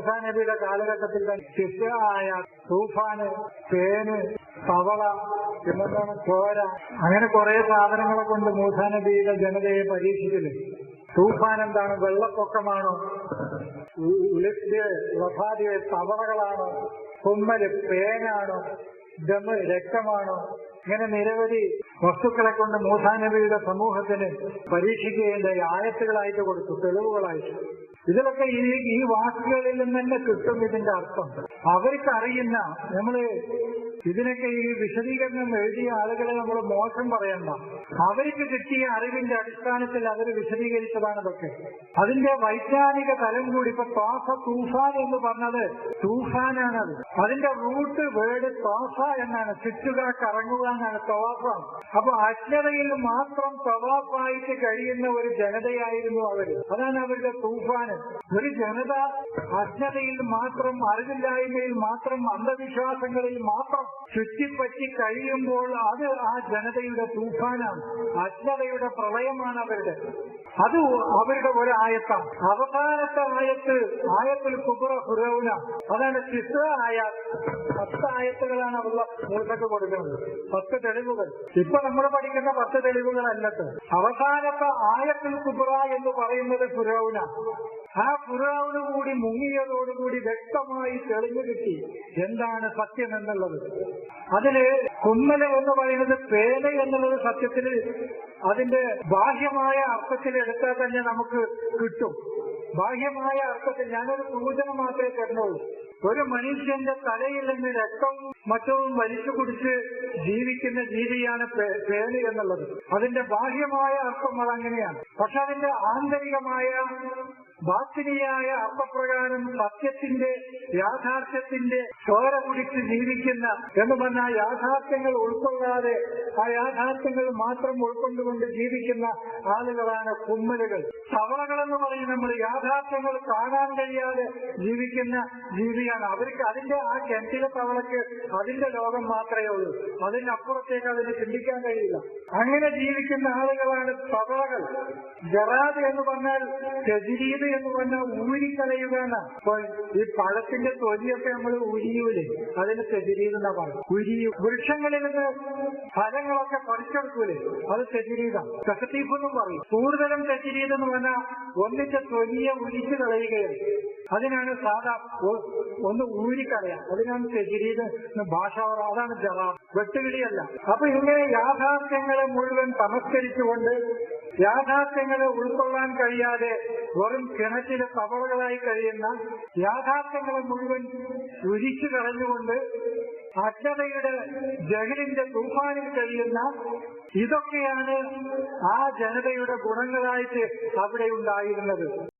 മൂസാ നബിയുടെ കാലഘട്ടത്തിൽ തന്നെ ശിശുവായ തൂഫാന്, തേന്, തവള, പിന്നെന്താണ് ചോര, അങ്ങനെ കുറെ സാധനങ്ങളെ കൊണ്ട് മൂസാ നബിയുടെ ജനതയെ പരീക്ഷിച്ചില്ലേ. തൂഫാൻ എന്താണ്? വെള്ളപ്പൊക്കമാണോ? തവളകളാണോ? കുമ്മല് പേനാണോ? ദമ് രക്തമാണോ? ഇങ്ങനെ നിരവധി വസ്തുക്കളെ കൊണ്ട് മൂസാ നബിയുടെ സമൂഹത്തിന് പരീക്ഷിക്കുകയുണ്ടായി. ആയത്തുകളായിട്ട് കൊടുത്തു, തെളിവുകളായിട്ട്. ഇതിലൊക്കെ ഈ വാക്കുകളിൽ നിന്ന് തന്നെ കിട്ടും ഇതിന്റെ അർത്ഥം. അവർക്കറിയുന്ന, നമ്മള് ഇതിനൊക്കെ ഈ വിശദീകരണം എഴുതിയ ആളുകളെ നമ്മൾ മോശം പറയണ്ട. അവർക്ക് കിട്ടിയ അറിവിന്റെ അടിസ്ഥാനത്തിൽ അവർ വിശദീകരിച്ചതാണ് ഇതൊക്കെ. അതിന്റെ വൈജ്ഞാനിക തലം കൂടി. ഇപ്പൊ തൂഫാൻ എന്ന് പറഞ്ഞത് തൂഫാനാണത്. അതിന്റെ റൂട്ട് വേർഡ് തോഫ എന്നാണ്. ചുറ്റുക, കറങ്ങുക എന്നാണ്, തവാഫാണ്. അപ്പൊ അജ്ഞതയിൽ മാത്രം തവാഫായിട്ട് കഴിയുന്ന ഒരു ജനതയായിരുന്നു അവര്. അതാണ് അവരുടെ തൂഫാന്. ഒരു ജനത അജ്ഞതയിൽ മാത്രം, അറിവില്ലായ്മയിൽ മാത്രം, അന്ധവിശ്വാസങ്ങളിൽ മാത്രം ചുറ്റിപ്പറ്റി കഴിയുമ്പോൾ അത് ആ ജനതയുടെ തൂഫാനാണ്. അജ്ഞതയുടെ പ്രളയമാണ് അവരുടെ. അത് അവരുടെ ഒരു ആയത്താണ്. അവസാനത്തെ ആയത്തുൽ കുബ്ര ഫിറൗന. അതാണ് സിസ് ആയാത്ത്. 10 ആയത്തുകളാണ് അവരുടെ മൂസക്ക് കൊടുക്കുന്നത്. 10 തെളിവുകൾ. ഇപ്പൊ നമ്മൾ പഠിക്കുന്ന 10 തെളിവുകളല്ലത്. അവസാനത്തെ ആയത്തുൽ കുബ്ര എന്ന് പറയുന്നത് ഫിറൗന. ആ ഫിറൗന് കൂടി മുങ്ങിയതോടുകൂടി വ്യക്തമായി തെളിഞ്ഞു കിട്ടി എന്താണ് സത്യം എന്നുള്ളത്. അതില് കുമ്മല് എന്ന് പറയുന്നത്, പേന എന്നുള്ളത് സത്യത്തിൽ അതിന്റെ ബാഹ്യമായ അർത്ഥത്തിൽ എടുത്താൽ തന്നെ നമുക്ക് കിട്ടും. ബാഹ്യമായ അർത്ഥത്തിൽ ഞാനൊരു സൂചന മാത്രമേ തരുന്നുള്ളൂ. ഒരു മനുഷ്യന്റെ തലയിൽ നിന്ന് രക്തവും മറ്റവും വലിച്ചു കുടിച്ച് ജീവിക്കുന്ന ജീവിയാണ് പേന എന്നുള്ളത്. അതിന്റെ ബാഹ്യമായ അർത്ഥം അതങ്ങനെയാണ്. പക്ഷെ അതിന്റെ ആന്തരികമായ ബാത്തിനിയായ അർത്ഥപ്രകാരം സത്യത്തിന്റെ, യാഥാർത്ഥ്യത്തിന്റെ ചോര കുടിച്ച് ജീവിക്കുന്ന എന്ന് പറഞ്ഞാൽ യാഥാർത്ഥ്യങ്ങൾ ഉൾക്കൊള്ളാതെ ആ യാഥാർത്ഥ്യങ്ങൾ മാത്രം ഉൾക്കൊണ്ടുകൊണ്ട് ജീവിക്കുന്ന ആളുകളാണ് കുമ്മലുകൾ. തവളകളെന്ന് പറയും നമ്മൾ. യാഥാർത്ഥ്യങ്ങൾ കാണാൻ കഴിയാതെ ജീവിക്കുന്ന ജീവിയാണ്. അവർക്ക് അതിന്റെ ആ കിണറ്റിലെ തവളക്ക് അതിന്റെ ലോകം മാത്രമേ ഉള്ളൂ. അതിനപ്പുറത്തേക്ക് അതിന് ചിന്തിക്കാൻ കഴിയില്ല. അങ്ങനെ ജീവിക്കുന്ന ആളുകളാണ് തവളകൾ. ജറാദ് എന്ന് പറഞ്ഞാൽ, തെജിരീദ് എന്ന് പറഞ്ഞാൽ ഊരിക്കളയുകയാണ്. അപ്പൊ ഈ പഴത്തിന്റെ തൊലിയൊക്കെ നമ്മൾ ഉരിയൂലേ, അതിന് തെജിരീദ് എന്നാ പറയും. ഉരിയും. വൃക്ഷങ്ങളിൽ നിന്ന് ഫലങ്ങളൊക്കെ പറിച്ചെടുക്കൂലേ, അത് തെജിരീദാണ്. തഖ്തീഫ് എന്നും പറയും. കൂടുതലും തെജിരീദ് എന്ന് പറഞ്ഞാൽ ഒന്നിന്റെ തൊലിയെ ഉരിച്ചു കളയുകയാണ്. അതിനാണ് സാധാ ഒന്ന് ഊരിക്കളയാം. അതിനാണ് തെജിരീദ് ഭാഷ. അതാണ് ജറാദ്. വെട്ടുകിളിയല്ല. അപ്പൊ ഇങ്ങനെ യാഥാർത്ഥ്യങ്ങളെ മുഴുവൻ തമസ്കരിച്ചുകൊണ്ട്, യാഥാർത്ഥ്യങ്ങളെ ഉൾക്കൊള്ളാൻ കഴിയാതെ വെറും കിണറ്റിലെ തവളകളായി കഴിയുന്ന, യാഥാർത്ഥ്യങ്ങളെ മുഴുവൻ ഉരിച്ചു കളഞ്ഞുകൊണ്ട് അജ്ഞതയുടെ ജഹലിന്റെ തൂഫാനിൽ കഴിയുന്ന, ഇതൊക്കെയാണ് ആ ജനതയുടെ ഗുണങ്ങളായിട്ട് അവിടെ ഉണ്ടായിരുന്നത്.